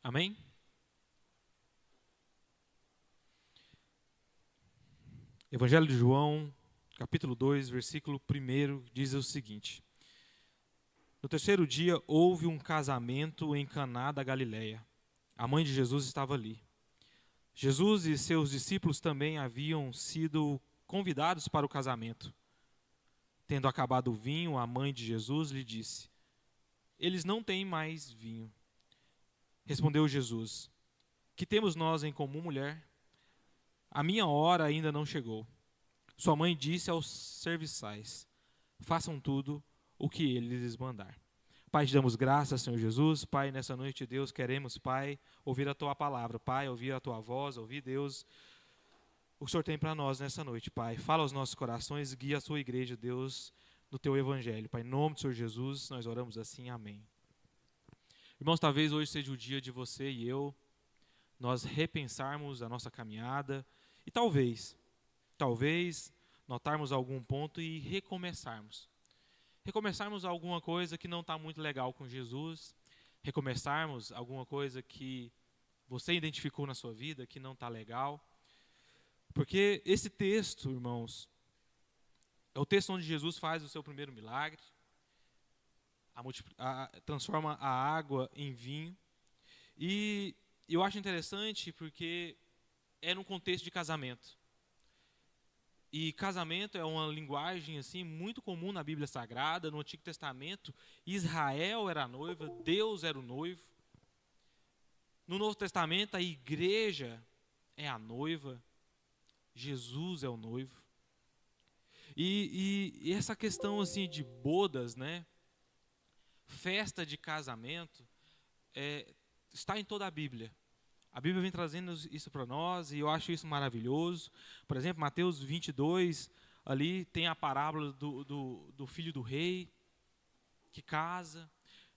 Amém? Evangelho de João, capítulo 2, versículo 1, diz o seguinte: No terceiro dia houve um casamento em Caná da Galileia. A mãe de Jesus estava ali. Jesus e seus discípulos também haviam sido convidados para o casamento. Tendo acabado o vinho, a mãe de Jesus lhe disse: Eles não têm mais vinho. Respondeu Jesus: Que temos nós em comum, mulher? A minha hora ainda não chegou. Sua mãe disse aos serviçais: Façam tudo o que ele lhes mandar. Pai, te damos graças, Senhor Jesus. Pai, nessa noite, Deus, queremos, Pai, ouvir a Tua palavra. Pai, ouvir a Tua voz, ouvir, Deus, o que o Senhor tem para nós nessa noite, Pai. Fala aos nossos corações, guia a Sua igreja, Deus, no Teu Evangelho. Pai, em nome do Senhor Jesus, nós oramos assim, amém. Irmãos, talvez hoje seja o dia de você e eu, nós repensarmos a nossa caminhada e talvez notarmos algum ponto e recomeçarmos. Recomeçarmos alguma coisa que não está muito legal com Jesus, recomeçarmos alguma coisa que você identificou na sua vida que não está legal. Porque esse texto, irmãos, é o texto onde Jesus faz o seu primeiro milagre, transforma a água em vinho. E eu acho interessante porque é num contexto de casamento. E casamento é uma linguagem assim muito comum na Bíblia Sagrada. No Antigo Testamento, Israel era a noiva, Deus era o noivo. No Novo Testamento, a igreja é a noiva, Jesus é o noivo. E essa questão assim de bodas, né? Festa de casamento, está em toda a Bíblia. A Bíblia vem trazendo isso para nós e eu acho isso maravilhoso. Por exemplo, Mateus 22, ali tem a parábola do filho do rei que casa.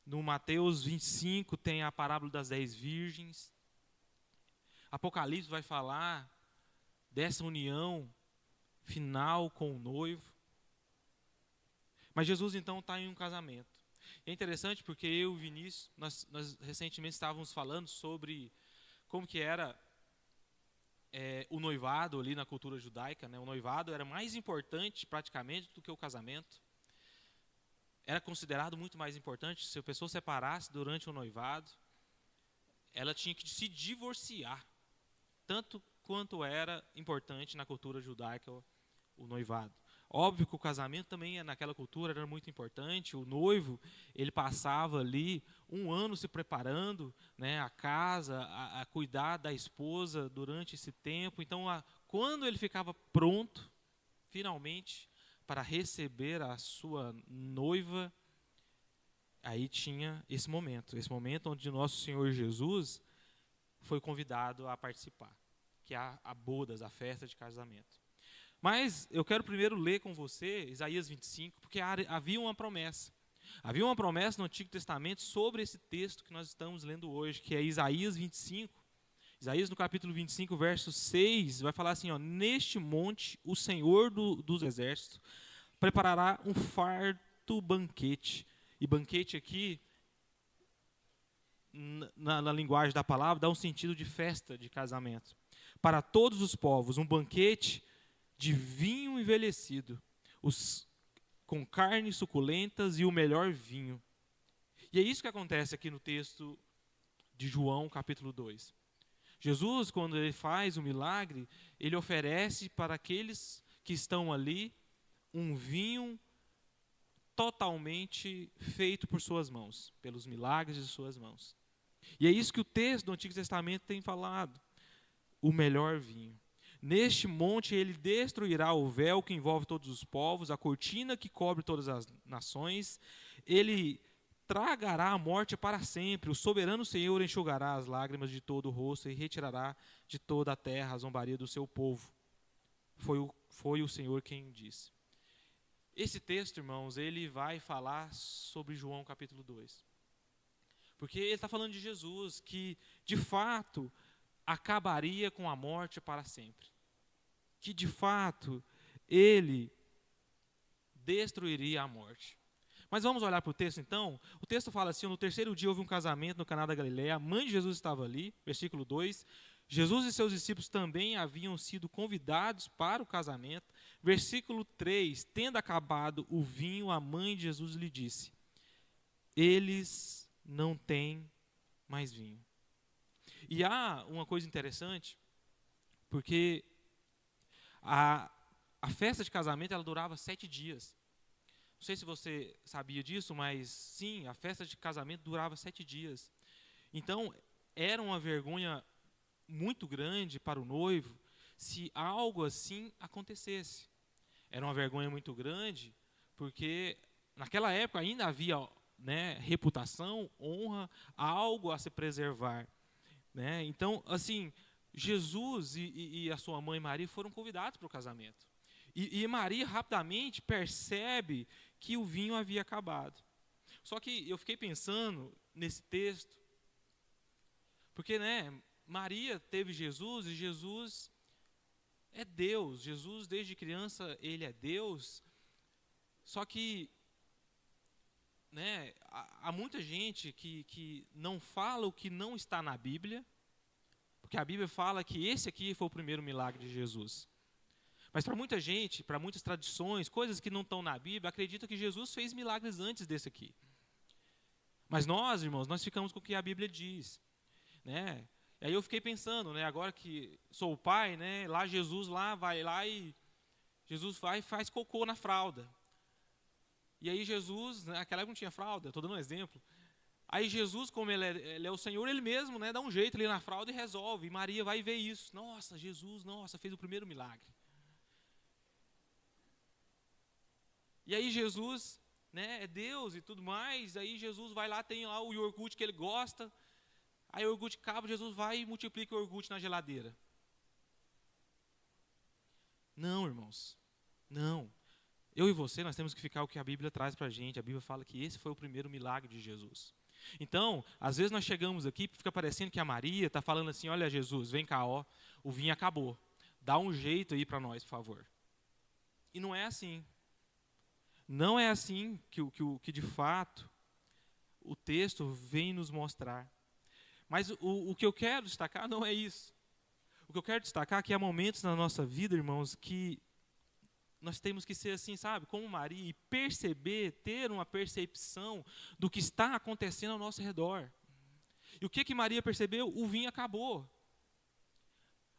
No Mateus 25 tem a parábola das 10 virgens. Apocalipse vai falar dessa união final com o noivo. Mas Jesus então está em um casamento. É interessante porque eu e o Vinícius, nós recentemente estávamos falando sobre como que era o noivado ali na cultura judaica, né? O noivado era mais importante praticamente do que o casamento. Era considerado muito mais importante. Se a pessoa separasse durante o noivado, ela tinha que se divorciar. Tanto quanto era importante na cultura judaica o noivado. Óbvio que o casamento também naquela cultura era muito importante. O noivo, ele passava ali um ano se preparando, né, a casa, a cuidar da esposa durante esse tempo. Então, quando ele ficava pronto, finalmente, para receber a sua noiva, aí tinha esse momento onde nosso Senhor Jesus foi convidado a participar, que é a bodas, a festa de casamento. Mas eu quero primeiro ler com você Isaías 25, porque havia uma promessa. Havia uma promessa no Antigo Testamento sobre esse texto que nós estamos lendo hoje, que é Isaías 25. Isaías no capítulo 25, verso 6, vai falar assim, Neste monte o Senhor dos exércitos preparará um farto banquete. E banquete aqui, na linguagem da palavra, dá um sentido de festa de casamento. Para todos os povos, um banquete de vinho envelhecido, com carnes suculentas e o melhor vinho. E é isso que acontece aqui no texto de João, capítulo 2. Jesus, quando ele faz o milagre, ele oferece para aqueles que estão ali um vinho totalmente feito por suas mãos, pelos milagres de suas mãos. E é isso que o texto do Antigo Testamento tem falado, o melhor vinho. Neste monte ele destruirá o véu que envolve todos os povos, a cortina que cobre todas as nações. Ele tragará a morte para sempre. O soberano Senhor enxugará as lágrimas de todo o rosto e retirará de toda a terra a zombaria do seu povo. Foi o Senhor quem disse. Esse texto, irmãos, ele vai falar sobre João capítulo 2. Porque ele está falando de Jesus, que de fato acabaria com a morte para sempre. Que de fato ele destruiria a morte. Mas vamos olhar para o texto então? O texto fala assim: no terceiro dia houve um casamento no Caná da Galileia, a mãe de Jesus estava ali, versículo 2. Jesus e seus discípulos também haviam sido convidados para o casamento. Versículo 3, tendo acabado o vinho, a mãe de Jesus lhe disse: eles não têm mais vinho. E há uma coisa interessante, porque a festa de casamento ela durava 7 dias. Não sei se você sabia disso, mas sim, a festa de casamento durava 7 dias. Então, era uma vergonha muito grande para o noivo se algo assim acontecesse. Era uma vergonha muito grande, porque naquela época ainda havia, né, reputação, honra, algo a se preservar. Né? Então, assim, Jesus e a sua mãe Maria foram convidados para o casamento. E Maria rapidamente percebe que o vinho havia acabado. Só que eu fiquei pensando nesse texto, porque, né, Maria teve Jesus e Jesus é Deus. Jesus, desde criança, ele é Deus. Só que, né, há muita gente que não fala o que não está na Bíblia, porque a Bíblia fala que esse aqui foi o primeiro milagre de Jesus. Mas para muita gente, para muitas tradições, coisas que não estão na Bíblia, acreditam que Jesus fez milagres antes desse aqui. Mas nós, irmãos, nós ficamos com o que a Bíblia diz, né? E aí eu fiquei pensando, né, agora que sou o pai, né, lá Jesus vai lá e Jesus vai e faz cocô na fralda. E aí Jesus, naquela época não tinha fralda, estou dando um exemplo. Aí Jesus, como ele é o Senhor, ele mesmo, né, dá um jeito ali na fralda e resolve. E Maria vai ver isso. Nossa, Jesus, nossa, fez o primeiro milagre. E aí Jesus, né, é Deus e tudo mais. Aí Jesus vai lá, tem lá o iogurte que ele gosta. Aí o iogurte acaba, Jesus vai e multiplica o iogurte na geladeira. Não, irmãos, não. Eu e você, nós temos que ficar o que a Bíblia traz para a gente. A Bíblia fala que esse foi o primeiro milagre de Jesus. Então, às vezes nós chegamos aqui e fica parecendo que a Maria está falando assim: olha Jesus, vem cá, ó, o vinho acabou. Dá um jeito aí para nós, por favor. E não é assim. Não é assim que de fato o texto vem nos mostrar. Mas o que eu quero destacar não é isso. O que eu quero destacar é que há momentos na nossa vida, irmãos, que nós temos que ser assim, sabe, como Maria, e perceber, ter uma percepção do que está acontecendo ao nosso redor. E o que Maria percebeu? O vinho acabou.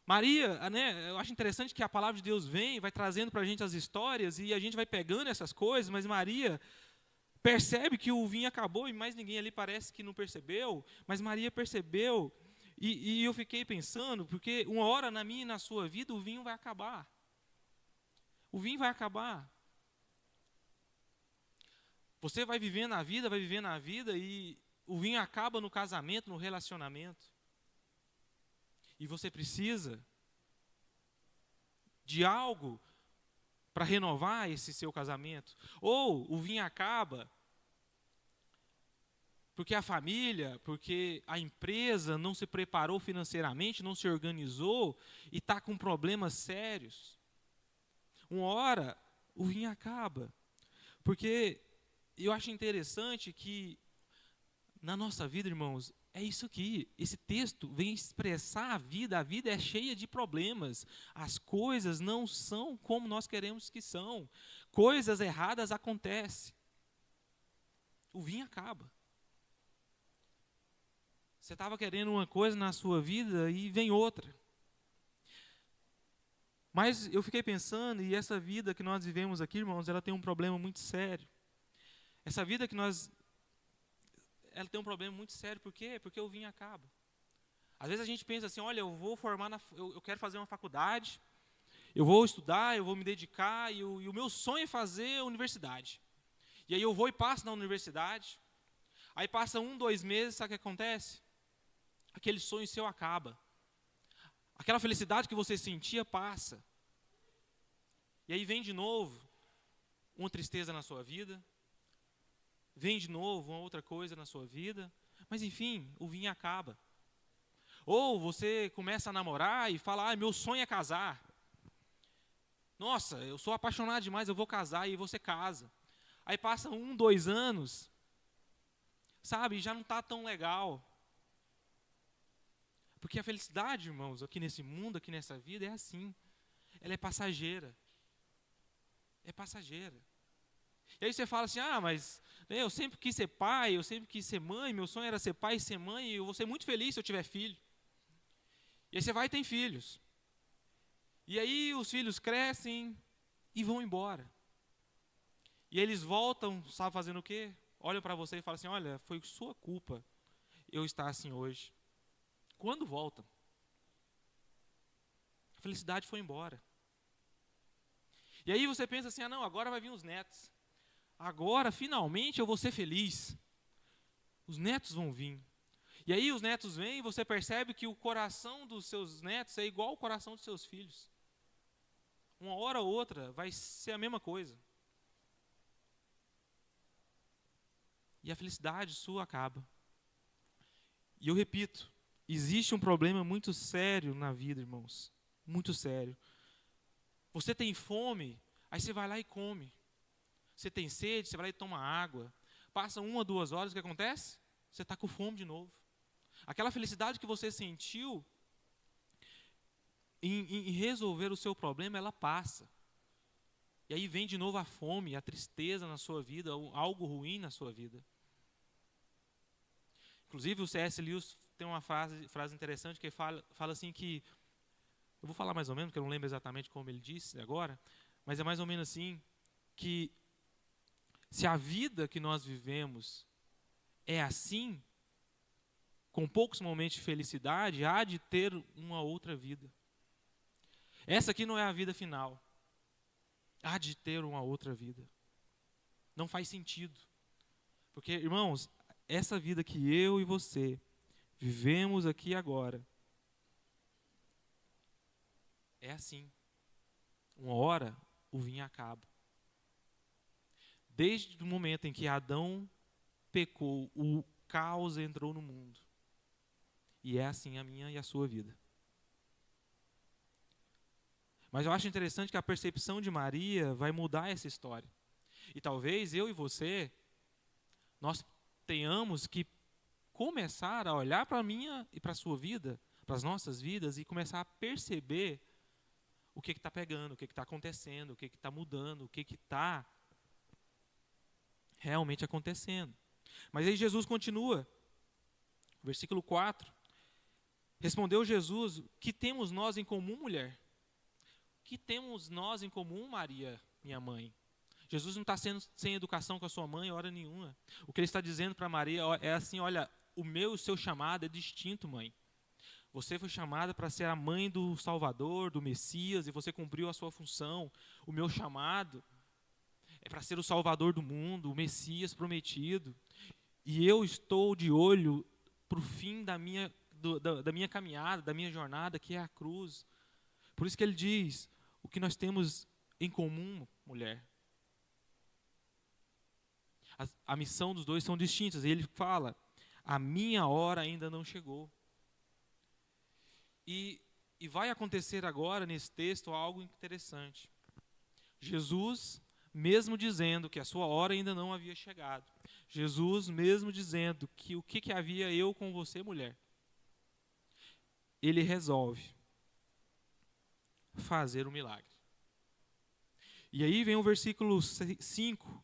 Maria, né, eu acho interessante que a palavra de Deus vem, vai trazendo para a gente as histórias, e a gente vai pegando essas coisas, mas Maria percebe que o vinho acabou, e mais ninguém ali parece que não percebeu, mas Maria percebeu, e eu fiquei pensando, porque uma hora na minha e na sua vida o vinho vai acabar. O vinho vai acabar. Você vai vivendo a vida, e o vinho acaba no casamento, no relacionamento. E você precisa de algo para renovar esse seu casamento. Ou o vinho acaba porque a família, porque a empresa não se preparou financeiramente, não se organizou e está com problemas sérios. Uma hora o vinho acaba. Porque eu acho interessante que na nossa vida, irmãos, é isso aqui. Esse texto vem expressar a vida é cheia de problemas. As coisas não são como nós queremos que são. Coisas erradas acontecem. O vinho acaba. Você estava querendo uma coisa na sua vida e vem outra. Mas eu fiquei pensando, e essa vida que nós vivemos aqui, irmãos, ela tem um problema muito sério. Essa vida que ela tem um problema muito sério, por quê? Porque o vinho acaba. Às vezes a gente pensa assim, olha, eu vou formar, eu quero fazer uma faculdade, eu vou estudar, eu vou me dedicar, e o meu sonho é fazer universidade. E aí eu vou e passo na universidade, aí passa 1, 2 meses, sabe o que acontece? Aquele sonho seu acaba. Aquela felicidade que você sentia passa. E aí vem de novo uma tristeza na sua vida, vem de novo uma outra coisa na sua vida, mas enfim, o vinho acaba. Ou você começa a namorar e fala, meu sonho é casar. Nossa, eu sou apaixonado demais, eu vou casar, e você casa. Aí passa 1, 2 anos, sabe, já não está tão legal. Porque a felicidade, irmãos, aqui nesse mundo, aqui nessa vida, é assim. Ela é passageira. É passageira. E aí você fala assim, mas eu sempre quis ser pai, eu sempre quis ser mãe, meu sonho era ser pai e ser mãe, e eu vou ser muito feliz se eu tiver filho. E aí você vai e tem filhos. E aí os filhos crescem e vão embora. E eles voltam, sabe fazendo o quê? Olham para você e falam assim, olha, foi sua culpa eu estar assim hoje. Quando voltam? A felicidade foi embora. E aí você pensa assim, não, agora vai vir os netos. Agora, finalmente, eu vou ser feliz. Os netos vão vir. E aí os netos vêm e você percebe que o coração dos seus netos é igual ao coração dos seus filhos. Uma hora ou outra vai ser a mesma coisa. E a felicidade sua acaba. E eu repito, existe um problema muito sério na vida, irmãos. Muito sério. Você tem fome, aí você vai lá e come. Você tem sede, você vai lá e toma água. Passa 1 ou 2 horas, o que acontece? Você está com fome de novo. Aquela felicidade que você sentiu em resolver o seu problema, ela passa. E aí vem de novo a fome, a tristeza na sua vida, algo ruim na sua vida. Inclusive o C.S. Lewis tem uma frase interessante que fala assim que, eu vou falar mais ou menos, porque eu não lembro exatamente como ele disse agora, mas é mais ou menos assim, que se a vida que nós vivemos é assim, com poucos momentos de felicidade, há de ter uma outra vida. Essa aqui não é a vida final. Há de ter uma outra vida. Não faz sentido. Porque, irmãos, essa vida que eu e você vivemos aqui agora, é assim. Uma hora o vinho acaba. Desde o momento em que Adão pecou, o caos entrou no mundo. E é assim a minha e a sua vida. Mas eu acho interessante que a percepção de Maria vai mudar essa história. E talvez eu e você, nós tenhamos que começar a olhar para a minha e para a sua vida, para as nossas vidas, e começar a perceber o que está pegando, o que está acontecendo, o que está mudando, o que está realmente acontecendo. Mas aí Jesus continua, versículo 4. Respondeu Jesus, que temos nós em comum, mulher? Que temos nós em comum, Maria, minha mãe? Jesus não está sendo sem educação com a sua mãe, hora nenhuma. O que ele está dizendo para Maria é assim, olha, o meu e o seu chamado é distinto, mãe. Você foi chamada para ser a mãe do Salvador, do Messias, e você cumpriu a sua função. O meu chamado é para ser o Salvador do mundo, o Messias prometido. E eu estou de olho para o fim da minha caminhada, da minha jornada, que é a cruz. Por isso que ele diz, o que nós temos em comum, mulher. A missão dos dois são distintas. E ele fala, a minha hora ainda não chegou. E vai acontecer agora, nesse texto, algo interessante. Jesus, mesmo dizendo que a sua hora ainda não havia chegado. Jesus, mesmo dizendo que o que havia eu com você, mulher. Ele resolve fazer o milagre. E aí vem o versículo 5.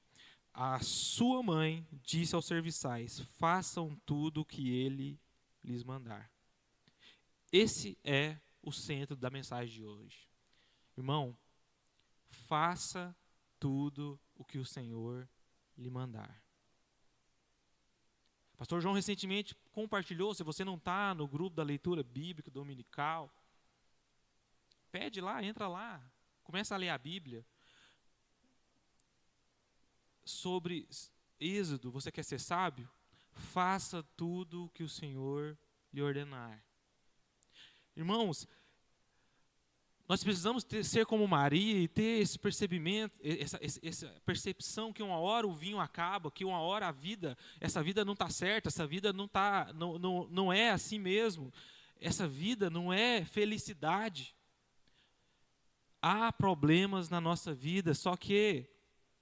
A sua mãe disse aos serviçais, façam tudo o que ele lhes mandar. Esse é o centro da mensagem de hoje. Irmão, faça tudo o que o Senhor lhe mandar. O pastor João recentemente compartilhou, se você não está no grupo da leitura bíblica dominical, pede lá, entra lá, começa a ler a Bíblia. Sobre Êxodo, você quer ser sábio? Faça tudo o que o Senhor lhe ordenar. Irmãos, nós precisamos ser como Maria e ter esse percebimento, essa percepção que uma hora o vinho acaba, que uma hora essa vida não está certa, essa vida não é assim mesmo. Essa vida não é felicidade. Há problemas na nossa vida, só que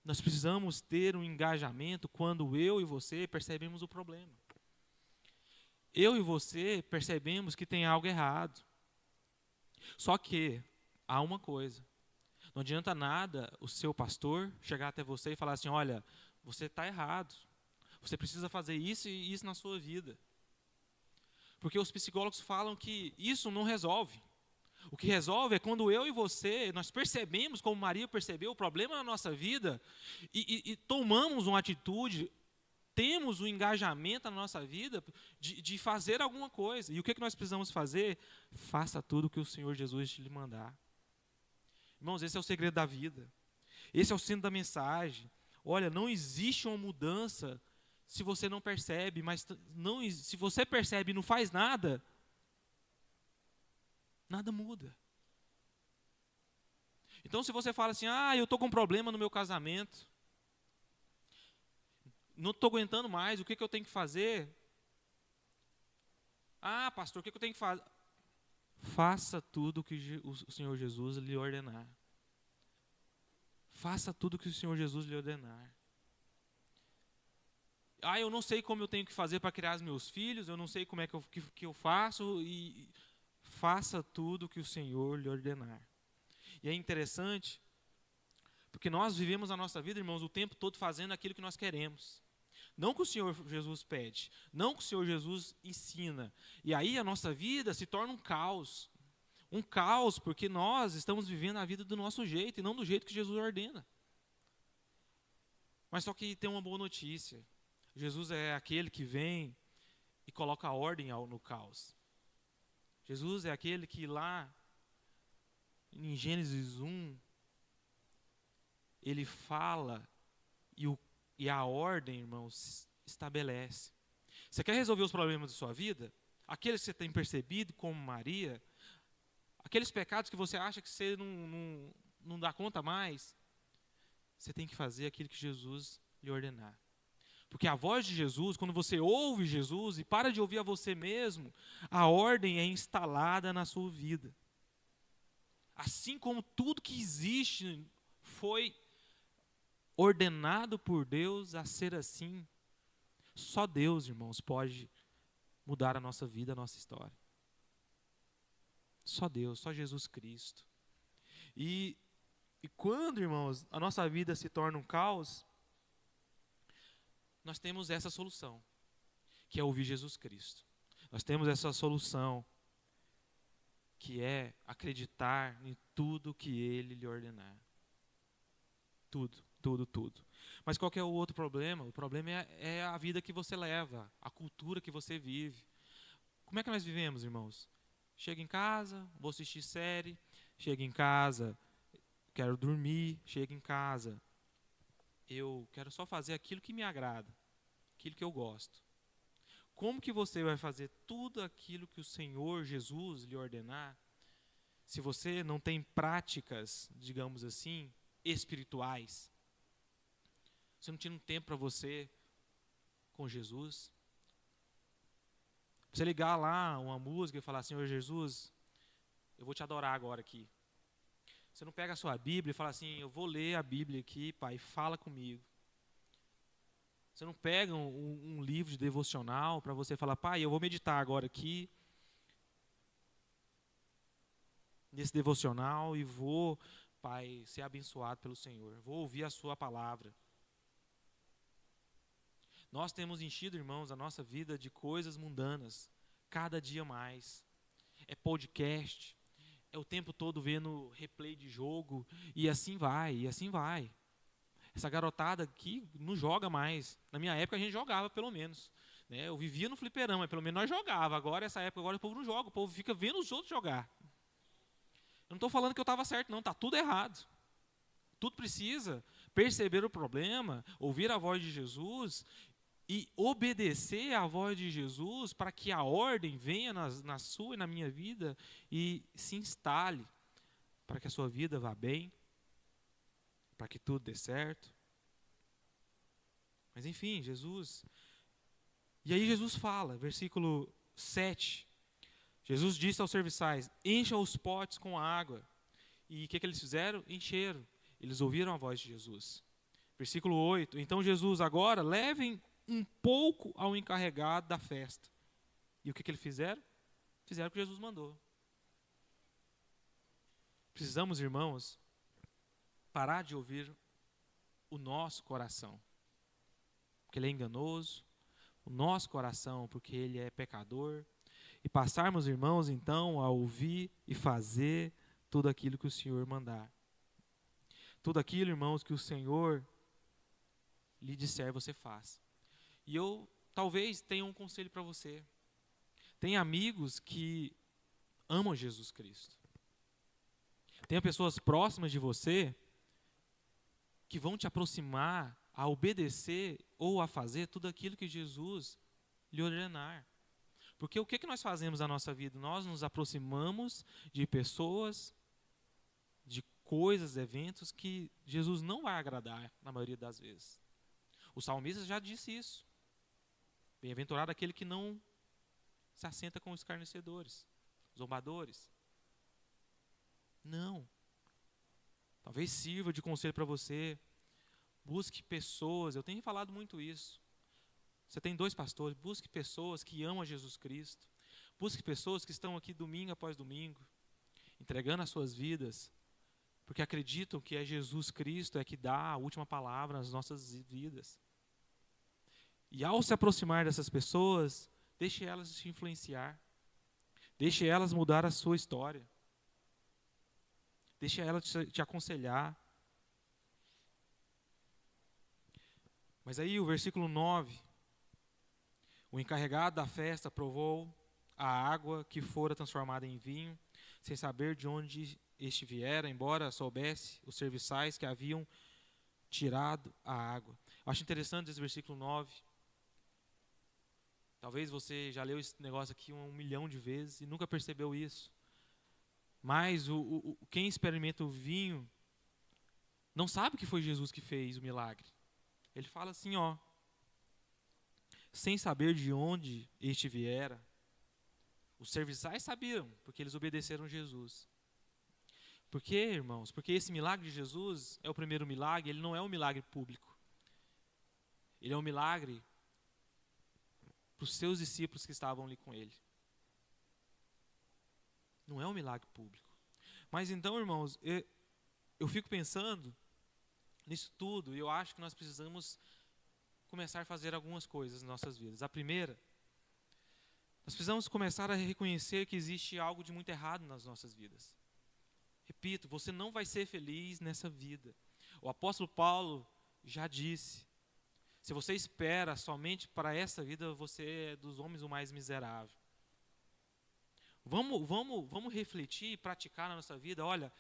Nós precisamos ter um engajamento quando eu e você percebemos o problema. Eu e você percebemos que tem algo errado. Só que há uma coisa. Não adianta nada o seu pastor chegar até você e falar assim, olha, você está errado. Você precisa fazer isso e isso na sua vida. Porque os psicólogos falam que isso não resolve. O que resolve é quando eu e você, nós percebemos, como Maria percebeu, o problema na nossa vida e tomamos uma atitude, temos um engajamento na nossa vida de fazer alguma coisa. E o que nós precisamos fazer? Faça tudo o que o Senhor Jesus lhe mandar. Irmãos, esse é o segredo da vida. Esse é o centro da mensagem. Olha, não existe uma mudança se você não percebe, mas não, se você percebe e não faz nada, nada muda. Então, se você fala assim, eu estou com um problema no meu casamento, não estou aguentando mais, o que eu tenho que fazer? Pastor, o que eu tenho que fazer? Faça tudo o que o Senhor Jesus lhe ordenar. Faça tudo o que o Senhor Jesus lhe ordenar. Eu não sei como eu tenho que fazer para criar os meus filhos, eu não sei como é que eu faço, e faça tudo o que o Senhor lhe ordenar. E é interessante, porque nós vivemos a nossa vida, irmãos, o tempo todo fazendo aquilo que nós queremos. Não que o Senhor Jesus pede, não que o Senhor Jesus ensina. E aí a nossa vida se torna um caos. Um caos porque nós estamos vivendo a vida do nosso jeito e não do jeito que Jesus ordena. Mas só que tem uma boa notícia. Jesus é aquele que vem e coloca ordem no caos. Jesus é aquele que lá em Gênesis 1, ele fala e a ordem, irmãos, estabelece. Você quer resolver os problemas da sua vida? Aqueles que você tem percebido, como Maria, aqueles pecados que você acha que você não dá conta mais, você tem que fazer aquilo que Jesus lhe ordenar. Porque a voz de Jesus, quando você ouve Jesus e para de ouvir a você mesmo, a ordem é instalada na sua vida. Assim como tudo que existe foi ordenado por Deus a ser assim, só Deus, irmãos, pode mudar a nossa vida, a nossa história. Só Deus, só Jesus Cristo. E quando, irmãos, a nossa vida se torna um caos, nós temos essa solução, que é ouvir Jesus Cristo. Nós temos essa solução, que é acreditar em tudo que Ele lhe ordenar. Tudo, tudo, tudo. Mas qual que é o outro problema? O problema é a vida que você leva, a cultura que você vive. Como é que nós vivemos, irmãos? Chego em casa, vou assistir série, chego em casa, quero dormir, chego em casa, eu quero só fazer aquilo que me agrada, aquilo que eu gosto. Como que você vai fazer tudo aquilo que o Senhor Jesus lhe ordenar, se você não tem práticas, digamos assim, espirituais? Você não tira um tempo para você com Jesus? Você ligar lá uma música e falar, Senhor Jesus, eu vou te adorar agora aqui. Você não pega a sua Bíblia e fala assim, eu vou ler a Bíblia aqui, Pai, fala comigo. Você não pega um livro de devocional para você falar, Pai, eu vou meditar agora aqui, nesse devocional, e vou, Pai, ser abençoado pelo Senhor. Vou ouvir a sua palavra. Nós temos enchido, irmãos, a nossa vida de coisas mundanas, cada dia mais. É podcast, é o tempo todo vendo replay de jogo, e assim vai, e assim vai. Essa garotada aqui não joga mais. Na minha época a gente jogava, pelo menos. Né? Eu vivia no fliperama, mas pelo menos nós jogava. Agora, essa época, agora o povo não joga, o povo fica vendo os outros jogar. Eu não estou falando que eu estava certo, não, está tudo errado. Tudo precisa perceber o problema, ouvir a voz de Jesus e obedecer à voz de Jesus para que a ordem venha na sua e na minha vida e se instale, para que a sua vida vá bem, para que tudo dê certo. Mas enfim, Jesus... E aí Jesus fala, versículo 7, Jesus disse aos serviçais, encham os potes com água. E o que eles fizeram? Encheram. Eles ouviram a voz de Jesus. Versículo 8. Então Jesus, agora, levem um pouco ao encarregado da festa. E o que eles fizeram? Fizeram o que Jesus mandou. Precisamos, irmãos, parar de ouvir o nosso coração, porque ele é enganoso, o nosso coração, porque ele é pecador, e passarmos, irmãos, então, a ouvir e fazer tudo aquilo que o Senhor mandar. Tudo aquilo, irmãos, que o Senhor lhe disser, você faz. E eu talvez tenha um conselho para você. Tem amigos que amam Jesus Cristo. Tem pessoas próximas de você que vão te aproximar a obedecer ou a fazer tudo aquilo que Jesus lhe ordenar. Porque o que nós fazemos na nossa vida? Nós nos aproximamos de pessoas, de coisas, eventos que Jesus não vai agradar na maioria das vezes. O salmista já disse isso. Bem-aventurado aquele que não se assenta com os escarnecedores, zombadores. Não. Talvez sirva de conselho para você. Busque pessoas, eu tenho falado muito isso. Você tem 2 pastores, busque pessoas que amam Jesus Cristo. Busque pessoas que estão aqui domingo após domingo, entregando as suas vidas, porque acreditam que é Jesus Cristo é que dá a última palavra nas nossas vidas. E ao se aproximar dessas pessoas, deixe elas te influenciar. Deixe elas mudar a sua história. Deixe elas te aconselhar. Mas aí o versículo 9. O encarregado da festa provou a água que fora transformada em vinho, sem saber de onde este viera, embora soubesse os serviçais que haviam tirado a água. Eu acho interessante esse versículo 9. Talvez você já leu esse negócio aqui 1 milhão de vezes e nunca percebeu isso. Mas quem experimenta o vinho não sabe que foi Jesus que fez o milagre. Ele fala assim, ó, sem saber de onde este viera. Os serviçais sabiam, porque eles obedeceram Jesus. Por quê, irmãos? Porque esse milagre de Jesus é o primeiro milagre, ele não é um milagre público. Ele é um milagre para os seus discípulos que estavam ali com ele. Não é um milagre público. Mas então, irmãos, eu fico pensando nisso tudo, e eu acho que nós precisamos começar a fazer algumas coisas nas nossas vidas. A primeira, nós precisamos começar a reconhecer que existe algo de muito errado nas nossas vidas. Repito, você não vai ser feliz nessa vida. O apóstolo Paulo já disse, se você espera somente para essa vida, você é dos homens o mais miserável. Vamos refletir e praticar na nossa vida. Olha,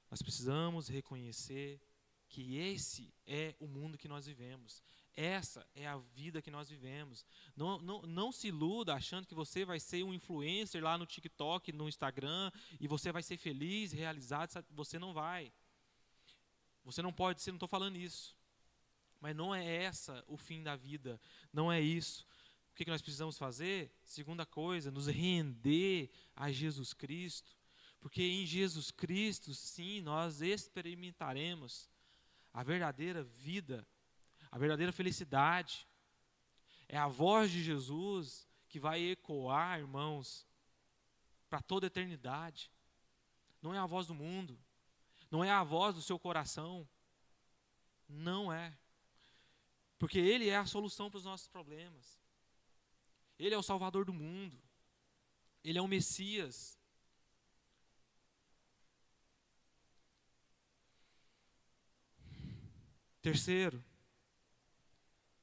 nós precisamos reconhecer que esse é o mundo que nós vivemos. Essa é a vida que nós vivemos. Não se iluda achando que você vai ser um influencer lá no TikTok, no Instagram, e você vai ser feliz, realizado. Você não vai. Você não pode ser, não estou falando isso. Mas não é essa o fim da vida. Não é isso. O que nós precisamos fazer? Segunda coisa, nos render a Jesus Cristo. Porque em Jesus Cristo, sim, nós experimentaremos a verdadeira vida, a verdadeira felicidade. É a voz de Jesus que vai ecoar, irmãos, para toda a eternidade. Não é a voz do mundo. Não é a voz do seu coração. Não é. Porque Ele é a solução para os nossos problemas. Ele é o Salvador do mundo. Ele é o Messias. Terceiro,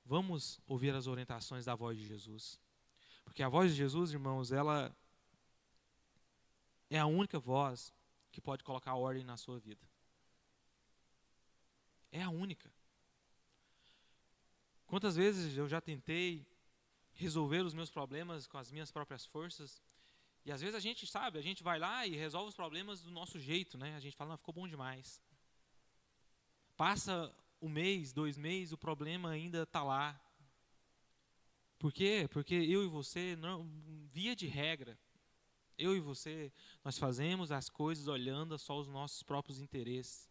vamos ouvir as orientações da voz de Jesus. Porque a voz de Jesus, irmãos, ela é a única voz que pode colocar ordem na sua vida. É a única. Quantas vezes eu já tentei resolver os meus problemas com as minhas próprias forças, e às vezes a gente sabe, a gente vai lá e resolve os problemas do nosso jeito, né? A gente fala, não, ficou bom demais. Passa 1 mês, 2 meses, o problema ainda está lá. Por quê? Porque eu e você, não, via de regra, eu e você, nós fazemos as coisas olhando só os nossos próprios interesses.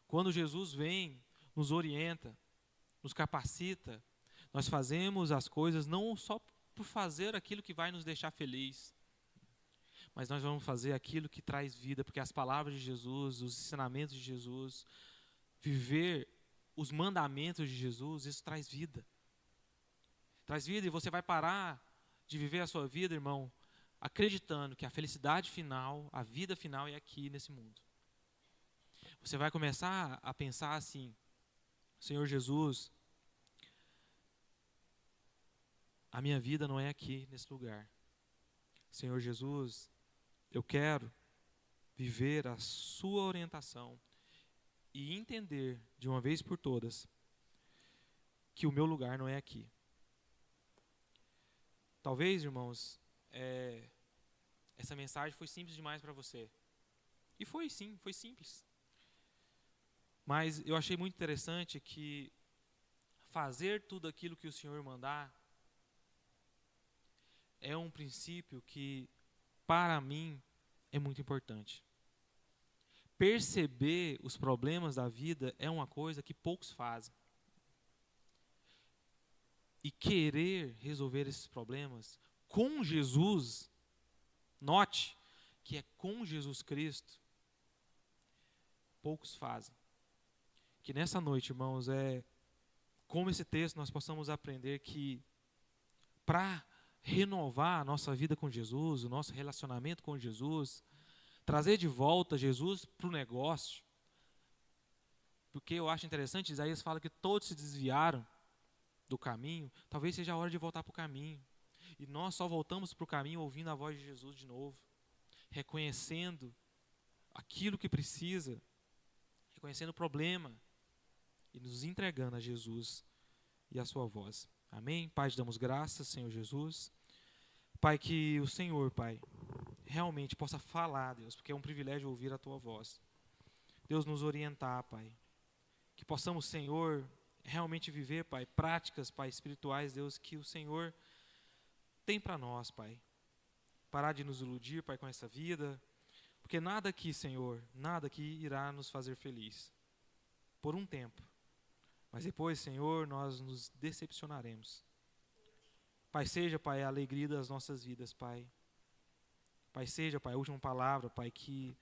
Quando Jesus vem, nos orienta, nos capacita. Nós fazemos as coisas não só por fazer aquilo que vai nos deixar feliz, mas nós vamos fazer aquilo que traz vida, porque as palavras de Jesus, os ensinamentos de Jesus, viver os mandamentos de Jesus, isso traz vida. Traz vida, e você vai parar de viver a sua vida, irmão, acreditando que a felicidade final, a vida final é aqui nesse mundo. Você vai começar a pensar assim: Senhor Jesus, a minha vida não é aqui nesse lugar. Senhor Jesus, eu quero viver a sua orientação e entender de uma vez por todas que o meu lugar não é aqui. Talvez, irmãos, essa mensagem foi simples demais para você. E foi sim, foi simples. Mas eu achei muito interessante que fazer tudo aquilo que o Senhor mandar é um princípio que, para mim, é muito importante. Perceber os problemas da vida é uma coisa que poucos fazem. E querer resolver esses problemas com Jesus, note que é com Jesus Cristo, poucos fazem. Que nessa noite, irmãos, como esse texto nós possamos aprender que para renovar a nossa vida com Jesus, o nosso relacionamento com Jesus, trazer de volta Jesus para o negócio, porque eu acho interessante, Isaías fala que todos se desviaram do caminho, talvez seja a hora de voltar para o caminho. E nós só voltamos para o caminho ouvindo a voz de Jesus de novo, reconhecendo aquilo que precisa, reconhecendo o problema e nos entregando a Jesus e a sua voz. Amém? Pai, te damos graças, Senhor Jesus. Pai, que o Senhor, Pai, realmente possa falar, Deus, porque é um privilégio ouvir a tua voz. Deus, nos orientar, Pai. Que possamos, Senhor, realmente viver, Pai, práticas, Pai, espirituais, Deus, que o Senhor tem para nós, Pai. Parar de nos iludir, Pai, com essa vida, porque nada aqui, Senhor, nada aqui irá nos fazer feliz. Por um tempo. Mas depois, Senhor, nós nos decepcionaremos. Pai, seja, Pai, a alegria das nossas vidas, Pai. Pai, seja, Pai, a última palavra, Pai, que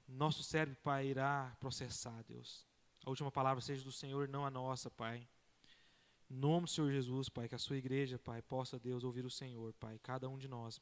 nosso cérebro, Pai, irá processar, Deus. A última palavra seja do Senhor, não a nossa, Pai. Em nome do Senhor Jesus, Pai, que a sua igreja, Pai, possa, Deus, ouvir o Senhor, Pai, cada um de nós, Pai.